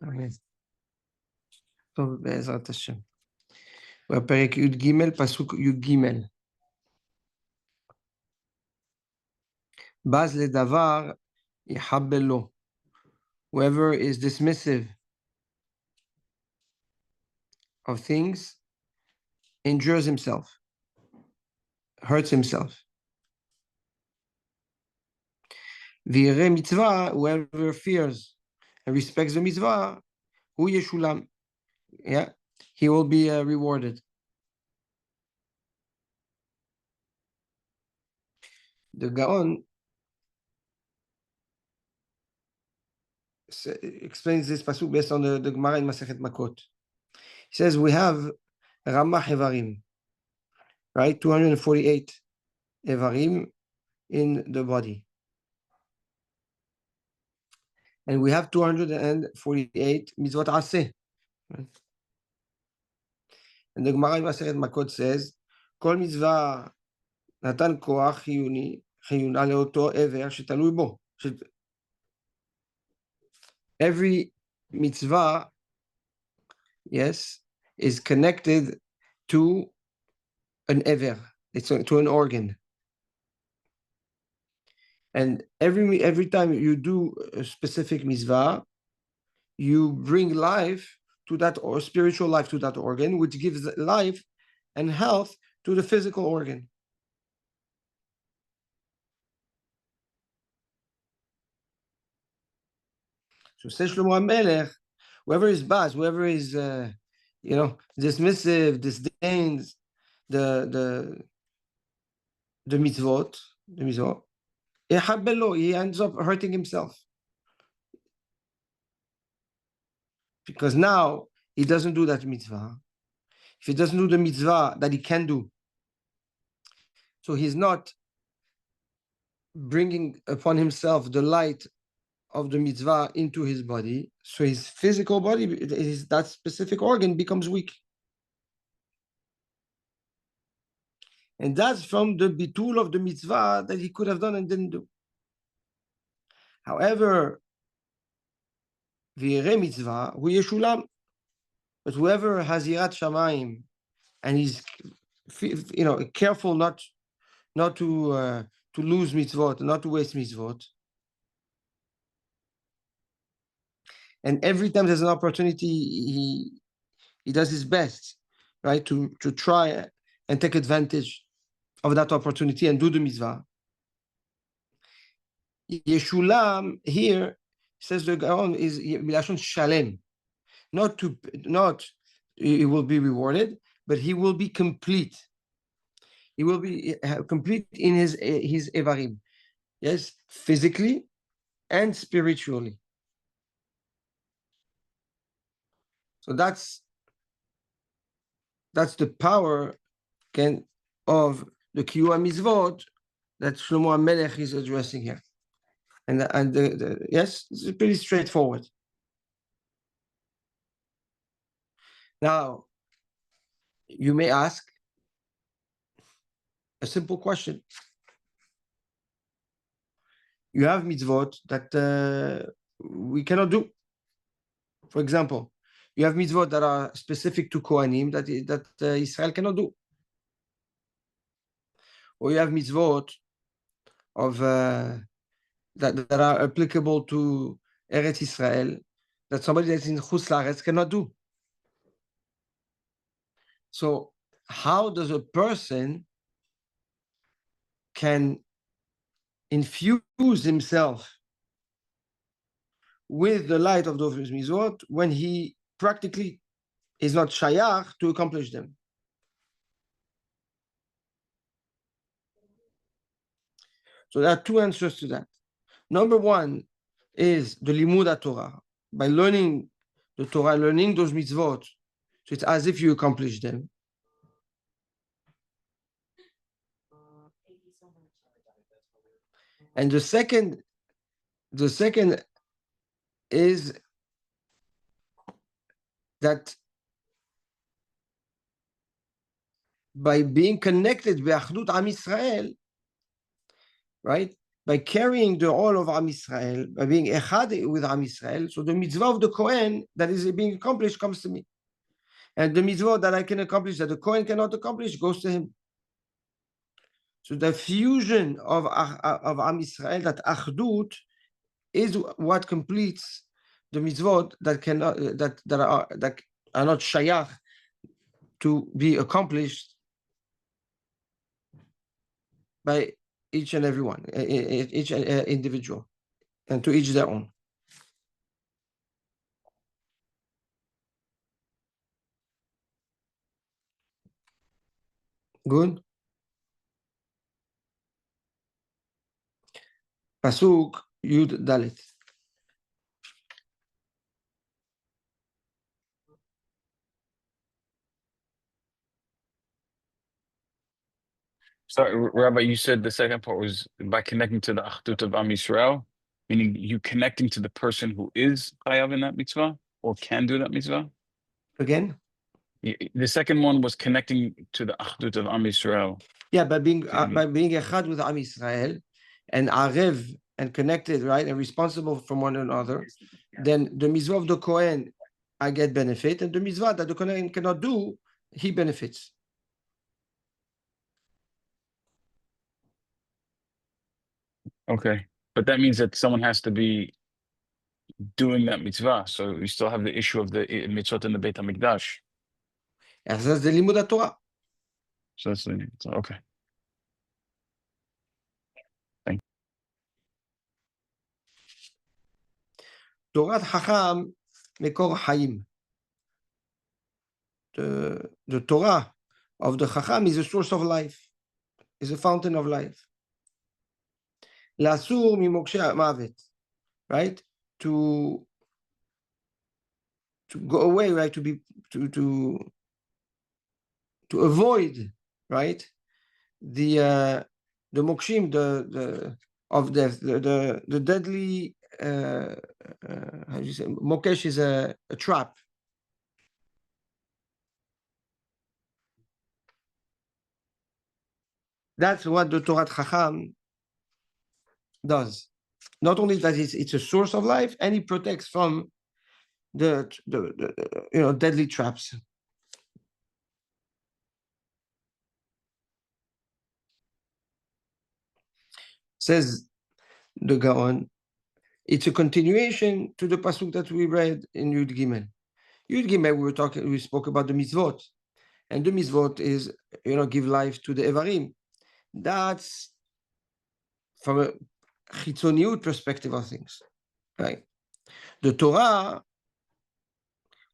אמן. טוב, בעזרת השם. בפרק י"ג, פסוק י"ג. בז לדבר יחבל לו. Whoever is dismissive of things injures himself, hurts himself. וירא מצווה, whoever fears and respects the mitzvah, הוא ישולם. Yeah, he will be rewarded. The Gaon explains this pasuk based on the Gemara in Masechet Makot. He says we have Ramah Evarim, right? 248 Evarim in the body. And we have 248 mitzvot aseh. Right? And the Gemara in Masechet Makot says, כל מצווה נתן כוח חיונה לאותו עבר שתלוי בו. Every mitzvah, yes, is connected to an ever, to an organ. And every time you do a specific mitzvah, you bring life to that, or spiritual life to that organ, which gives life and health to the physical organ. So says Shlomo HaMelech, whoever is bas, whoever is dismissive, disdains the mitzvot, he ends up hurting himself. Because now he doesn't do that mitzvah. If he doesn't do the mitzvah that he can do, so he's not bringing upon himself the light of the mitzvah into his body, so his physical body, that specific organ becomes weak. And that's from the bitul of the mitzvah that he could have done and didn't do. However, v'yireh mitzvah hu yeshulam. But whoever has yirat shamayim and he's careful not to lose mitzvot, not to waste mitzvot, and every time there's an opportunity, he does his best, right, to try and take advantage of that opportunity and do the mitzvah. Yeshulam here, says the Gaon, is milashon shalem. Not he will be rewarded, but he will be complete. He will be complete in his evarim, yes, physically and spiritually. So that's the power of the Kiyua Mitzvot that Shlomo HaMelech is addressing here. And yes, it's pretty straightforward. Now, you may ask a simple question. You have mitzvot that we cannot do. For example, you have mitzvot that are specific to Kohanim that Israel cannot do. Or you have mitzvot of that are applicable to Eretz Israel that somebody that's in Chutz La'aretz cannot do. So how does a person can infuse himself with the light of those mitzvot when he practically is not shayach to accomplish them? So there are two answers to that. Number one is the limud Torah. By learning the Torah, learning those mitzvot, so it's as if you accomplish them. And the second is that by being connected with Achdut Am Yisrael, right, by carrying the all of Am Yisrael, by being echad with Am Yisrael, so the mitzvah of the Kohen that is being accomplished comes to me. And the mitzvah that I can accomplish, that the Kohen cannot accomplish, goes to him. So the fusion of Am Yisrael, that achdut, is what completes the mitzvot that cannot that are not shayach to be accomplished by each and every one, each individual, and to each their own. Good. Pasuk Yud Dalet. Sorry, Rabbi, you said the second part was by connecting to the Achdut of Am Yisrael, meaning you connecting to the person who is chayav in that mitzvah or can do that mitzvah. Again? The second one was connecting to the Achdut of Am Yisrael. Yeah, by being echad with Am Yisrael and arev and connected, right, and responsible from one another, then the mitzvah of the Kohen, I get benefit, and the mitzvah that the Kohen cannot do, he benefits. Okay, but that means that someone has to be doing that mitzvah. So we still have the issue of the mitzvot in the Beit HaMikdash. And that's the limud Torah. So that's okay. Thank you. Torat Chacham Mekor Hayim. The Torah of the Chacham is a source of life, is a fountain of life. Lasur mimokshe mavet, right? To go away, right? To avoid, right? The mokshim, the of death, the deadly. How do you say? Mokesh is a trap. That's what the Torat Chacham does. Not only that it's a source of life, and it protects from the deadly traps. Says the Gaon, it's a continuation to the pasuk that we read in Yud Gimel. Yud Gimel, we spoke about the mitzvot, and the mitzvot is give life to the evarim. That's from a chitzoniut perspective of things, right? The Torah,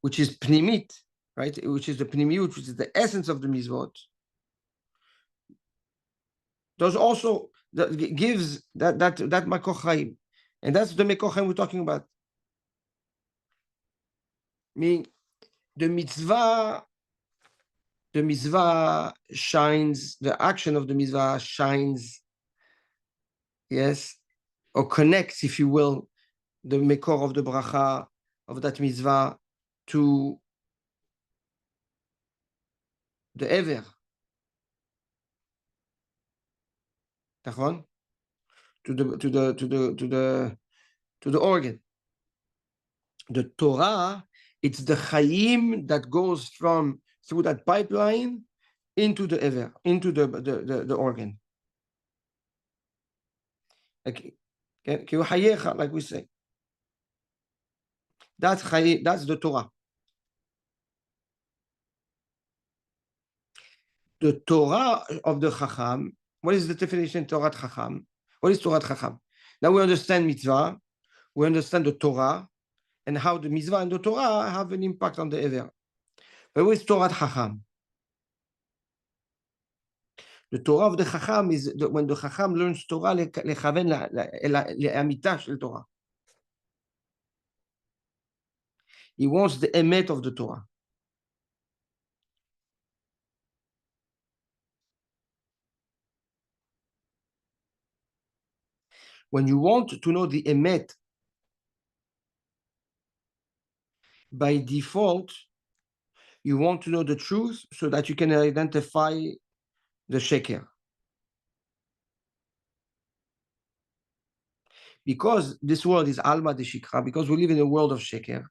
which is pnimit, right, which is the pnimiut, which is the essence of the mitzvot, does also gives that makor chaim, and that's the makor chaim we're talking about. Meaning, the mitzvah shines, the action of the mitzvah shines, yes, or connects, if you will, the makor of the bracha of that mitzvah to the ever. To the organ. The Torah, it's the chayim that goes through that pipeline into the ever, into the organ. Like we say. That's the Torah. The Torah of the Chacham. What is the definition of Torah Chacham? What is Torah Chacham? Now we understand mitzvah, we understand the Torah, and how the mitzvah and the Torah have an impact on the ever. But what is Torah Chacham? The Torah of the Chacham is when the Chacham learns Torah lechaven le'amita shel Torah. He wants the emet of the Torah. When you want to know the emet, by default, you want to know the truth so that you can identify the sheker. because this world is alma de shikra, because we live in a world of sheker,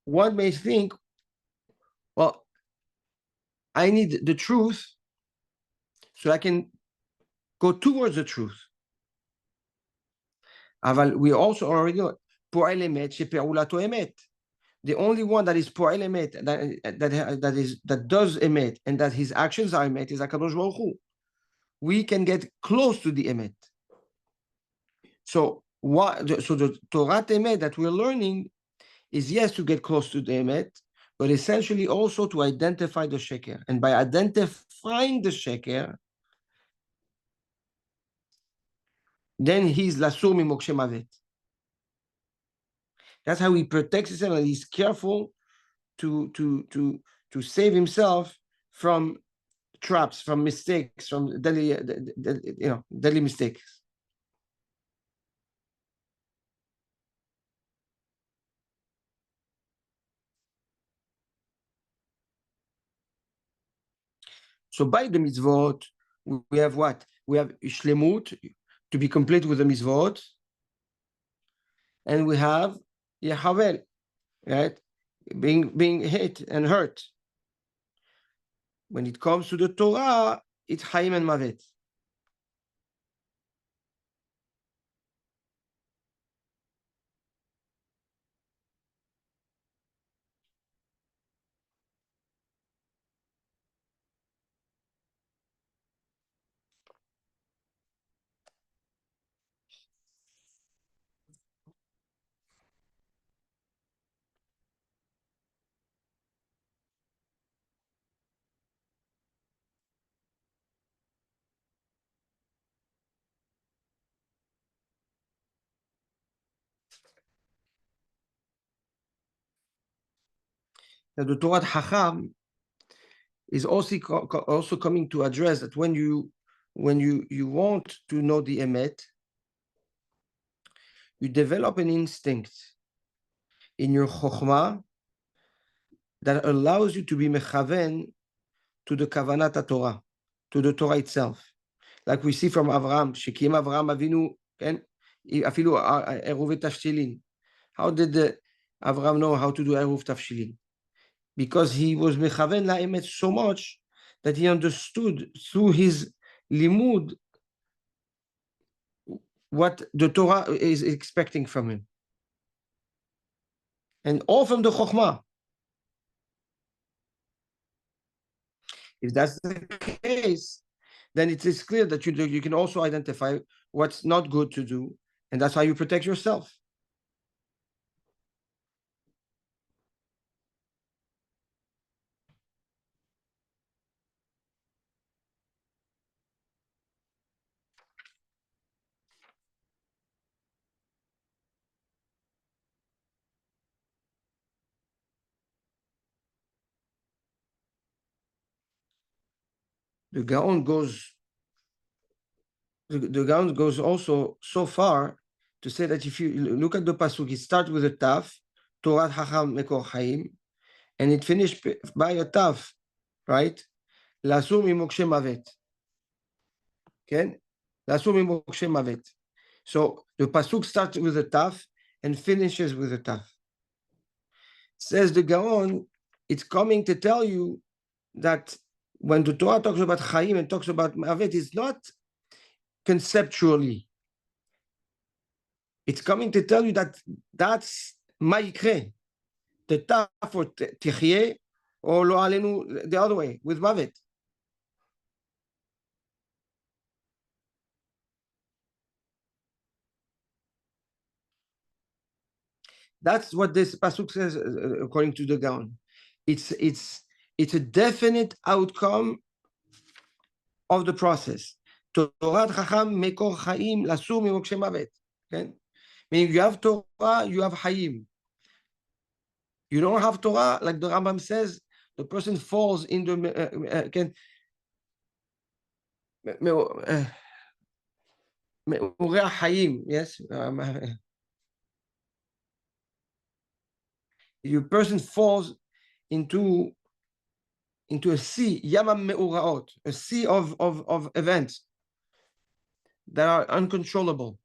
one may think, well, I need the truth so I can go towards the truth. אבל we also already know, פועל אמת שפעולתו אמת. The only one that is פועל אמת, that does emet, and that his actions are emet, is HaKadosh Baruch Hu. We can get close to the emet. So the Torah emet that we're learning is, yes, to get close to the emet, but essentially also to identify the sheker. And by identifying the sheker, then he's lasur mimokshe mavet. That's how he protects himself, and he's careful to save himself from traps, from mistakes, from deadly mistakes. So by the mitzvot, we have what? We have shlemut, to be complete with the mitzvot, and we have yehavel, right? Being hit and hurt. When it comes to the Torah, it's Chaim and Mavet. Now, the Torah Chacham is also coming to address that when you want to know the emet, you develop an instinct in your chokhmah that allows you to be mechaven to the kavanat Torah, to the Torah itself. Like we see from Avraham, shekim Avraham Avinu, afilu eruv tafshilin. How did Avraham know how to do eruv tafshilin? Because he was mechaven la'emet so much that he understood through his limud what the Torah is expecting from him. And all from the Chokhmah. If that's the case, then it is clear that you can also identify what's not good to do, and that's how you protect yourself. The Gaon goes also so far to say that if you look at the pasuk, it starts with a taf, Torah Chacham Mekor Chaim, and it finished by a taf, right? Lasur mimokshe mavet. Okay? Lasur mimokshe mavet. So the pasuk starts with a taf and finishes with a taf. Says the Gaon, it's coming to tell you that when the Torah talks about Chaim and talks about Mavet, it's not conceptually. It's coming to tell you that that's Ma'ikre, the Taf for Tichye, or Lo Alenu, the other way, with Mavet. That's what this pasuk says, according to the Gaon. It's a definite outcome of the process. Torah Chacham Mekor Chaim Lasur Mimokshe Mavet. Okay? Meaning you have Torah, you have Chaim. You don't have Torah, like the Rambam says, the person falls in the Hayim, yes. Your person falls into a sea, Yamam Me'uraot, a sea of events. that are uncontrollable.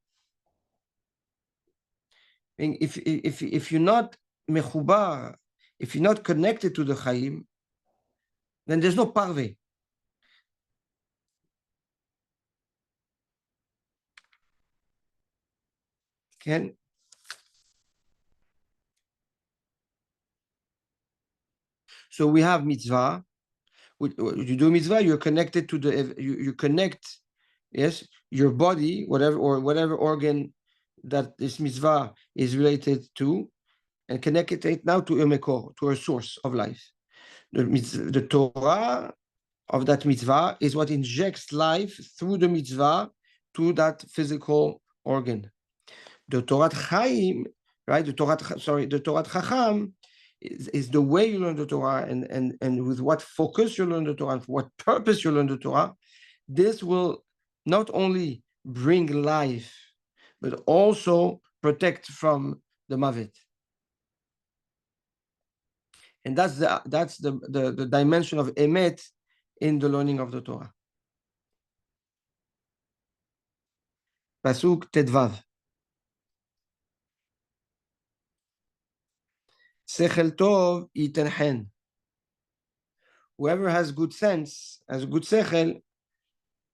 And if you're not mechubar, if you're not connected to the Chaim, then there's no parve. Okay? So we have mitzvah. You do mitzvah, you're connected to the, you connect, yes, your body, whatever organ that this mitzvah is related to, and connect it now to a mekor, to a source of life. The Torah of that mitzvah is what injects life through the mitzvah to that physical organ. The Torah Chaim, right? The Torah Chacham is the way you learn the Torah and with what focus you learn the Torah and for what purpose you learn the Torah. This will not only bring life, but also protect from the mavet. And that's the dimension of emet in the learning of the Torah. Pasuk Tedvav. Sechel tov yiten hen. Whoever has good sense, has good sechel,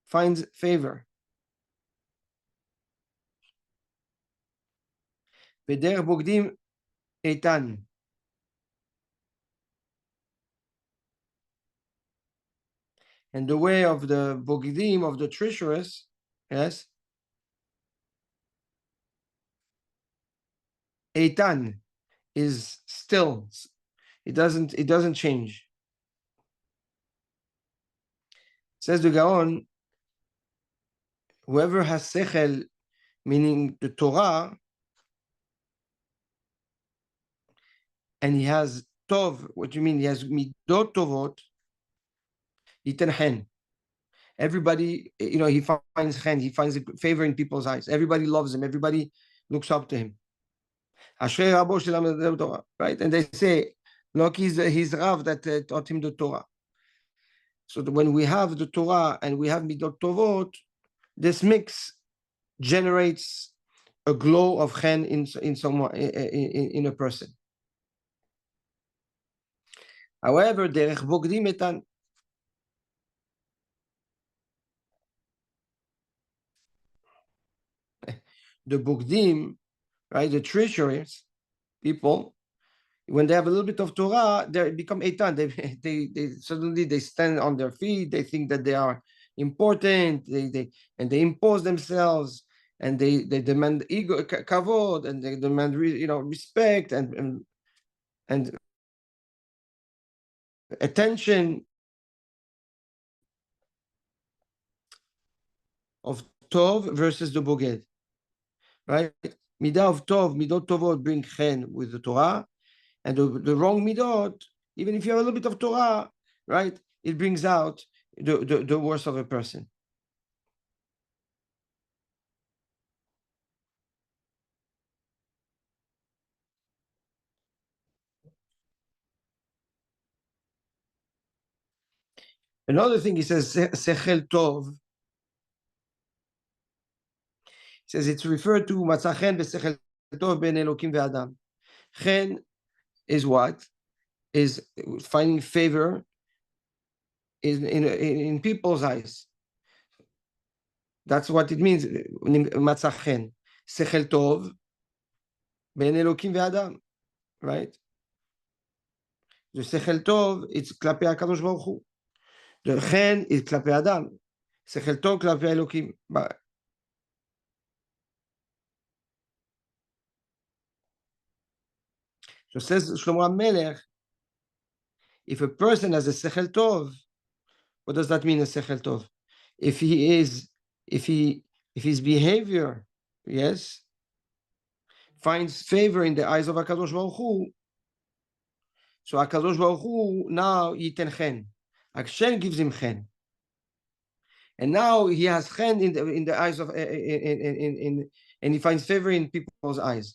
finds favor. V'derech bogdim eitan. And the way of the bogdim, of the treacherous, yes, eitan is still. It doesn't change. Says the Gaon, whoever has sechel, meaning the Torah, and he has tov, what do you mean? He has midot tovot, yiten hen. Everybody, he finds chen, he finds favor in people's eyes. Everybody loves him. Everybody looks up to him. Right? And they say, look, he's Rav that taught him the Torah. So when we have the Torah and we have midot tovot, this mix generates a glow of chen in someone, in a person. However, derech bogdim etan. The bogdim, right, the treacherous people, when they have a little bit of Torah, they become eitan. They suddenly they stand on their feet. They think that they are important. They impose themselves, and they demand ego, kavod, and they demand respect and attention of tov versus the boged, right? Midah of tov, midot tovot bring chen with the Torah, and the wrong midot, even if you have a little bit of Torah, right, it brings out the worst of a person. Another thing he says, sechel tov. He says it's referred to matzah chen v'sechel tov ben Elokim ve'adam. Chen is what? Is finding favor in people's eyes. That's what it means, matzah chen. Sechel tov ben Elokim ve'adam, right? The sechel tov, it's klape HaKadosh Baruch Hu. The chen is klape Adam. Sechel tov klape Elokim. So says Shlomo HaMelech, if a person has a sechel tov, what does that mean, a sechel tov? If his behavior, yes, finds favor in the eyes of HaKadosh Baruch Hu, so HaKadosh Baruch Hu now yiten chen. Hashem gives him chen. And now he has chen in the eyes of, and he finds favor in people's eyes.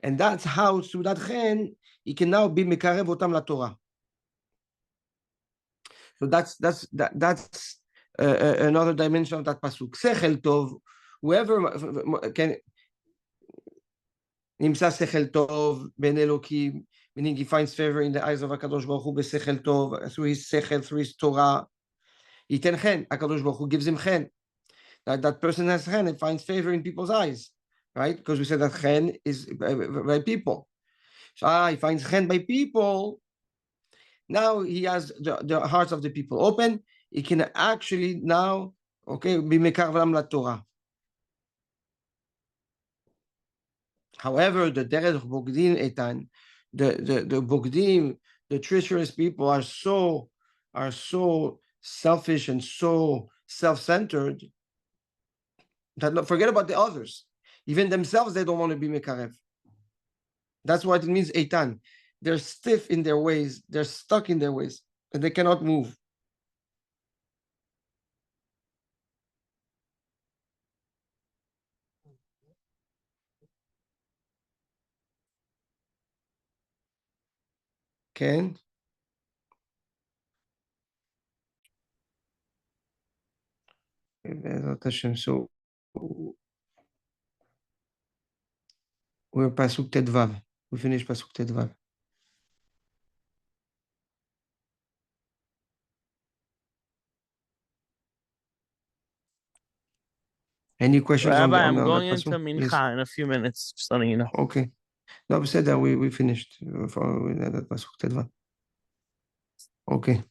And that's how, through that chen, he can now be mekarev otam la Torah. So that's another dimension of that pasuk. Sechel tov, whoever can nimsa sechel tov ben Elokim, meaning he finds favor in the eyes of HaKadosh Baruch Hu besechel tov, through his sechel, through his Torah. Yiten chen, HaKadosh Baruch Hu gives him chen. That person has chen and finds favor in people's eyes, right? Because we said that chen is by people. So he finds chen by people. Now he has the hearts of the people open. He can actually now, okay, be mekarvam la Torah. However, the derech bogdim etan, the bogdim, the treacherous people are so selfish and so self-centered that forget about the others. Even themselves, they don't want to be mekarev. That's what it means etan. They're stiff in their ways. They're stuck in their ways, and they cannot move. Okay. So we're pasuk tedvav. We finished pasuk tedvav. Any questions Rabbi, on I'm going that into pasuk? mincha Yes. in a few minutes, just letting you know. Okay. No, we said that we finished for that pasuk tedvav. Okay.